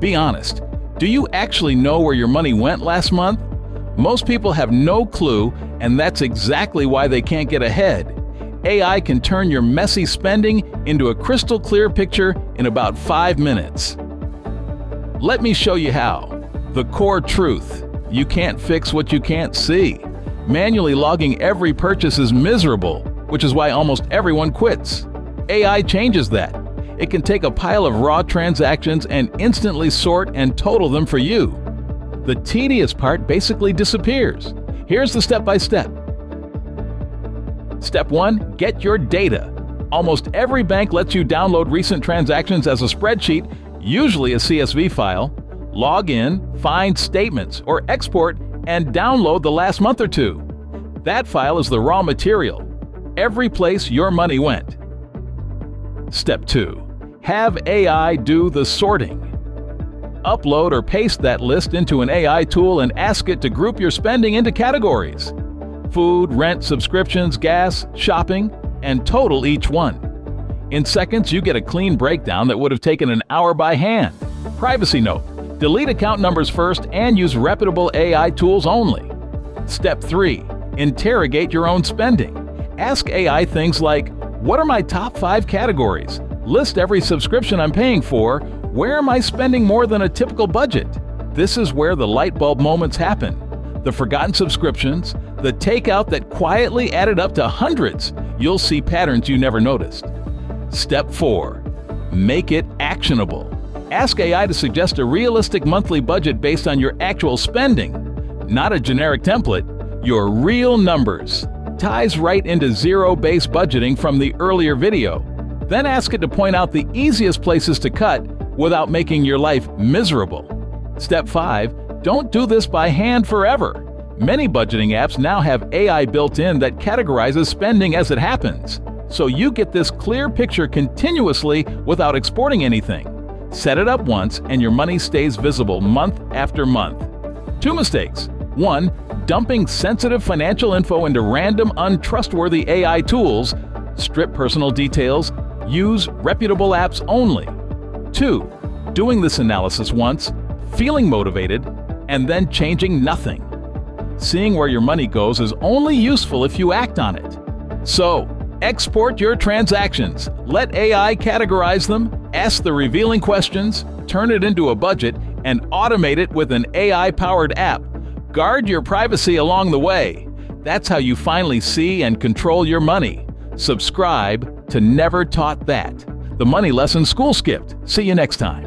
Be honest. Do you actually know where your money went last month? Most people have no clue, and that's exactly why they can't get ahead. AI can turn your messy spending into a crystal clear picture in about 5 minutes. Let me show you how. The core truth: you can't fix what you can't see. Manually logging every purchase is miserable, which is why almost everyone quits. AI changes that. It can take a pile of raw transactions and instantly sort and total them for you. The tedious part basically disappears. Here's the step-by-step. Step 1. Get your data. Almost every bank lets you download recent transactions as a spreadsheet, usually a CSV file. Log in, find statements, or export and download the last month or two. That file is the raw material. Every place your money went. Step 2. Have AI do the sorting. Upload or paste that list into an AI tool and ask it to group your spending into categories: food, rent, subscriptions, gas, shopping, and total each one. In seconds, you get a clean breakdown that would have taken an hour by hand. Privacy note: delete account numbers first and use reputable AI tools only. Step 3. Interrogate your own spending. Ask AI things like, what are my top 5 categories? List every subscription I'm paying for. Where am I spending more than a typical budget? This is where the light bulb moments happen. The forgotten subscriptions, the takeout that quietly added up to hundreds. You'll see patterns you never noticed. Step 4. Make it actionable. Ask AI to suggest a realistic monthly budget based on your actual spending. Not a generic template, your real numbers. Ties right into zero-based budgeting from the earlier video. Then ask it to point out the easiest places to cut without making your life miserable. Step 5. Don't do this by hand forever. Many budgeting apps now have AI built in that categorizes spending as it happens, so you get this clear picture continuously without exporting anything. Set it up once and your money stays visible month after month. 2 mistakes. 1. Dumping sensitive financial info into random, untrustworthy AI tools. Strip personal details. Use reputable apps only. 2. Doing this analysis once, feeling motivated, and then changing nothing. Seeing where your money goes is only useful if you act on it. So, export your transactions, let AI categorize them, ask the revealing questions, turn it into a budget, and automate it with an AI-powered app. Guard your privacy along the way. That's how you finally see and control your money. Subscribe to Never Taught That, the money lesson school skipped. See you next time.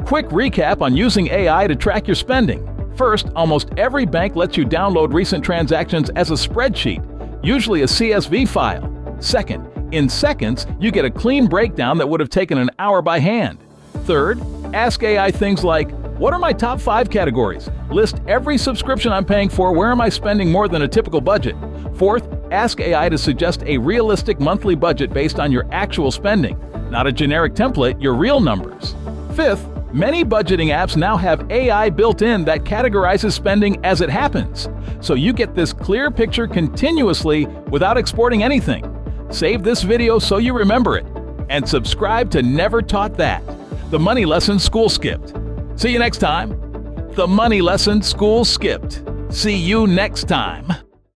Quick recap on using AI to track your spending. First, almost every bank lets you download recent transactions as a spreadsheet, usually a CSV file. Second, in seconds, you get a clean breakdown that would have taken an hour by hand. Third, ask AI things like, what are my top 5 categories? List every subscription I'm paying for. Where am I spending more than a typical budget? Fourth, ask AI to suggest a realistic monthly budget based on your actual spending, not a generic template, your real numbers. Fifth, many budgeting apps now have AI built in that categorizes spending as it happens, so you get this clear picture continuously without exporting anything. Save this video so you remember it, and subscribe to Never Taught That, the money lesson school skipped. See you next time. The money lesson school skipped. See you next time.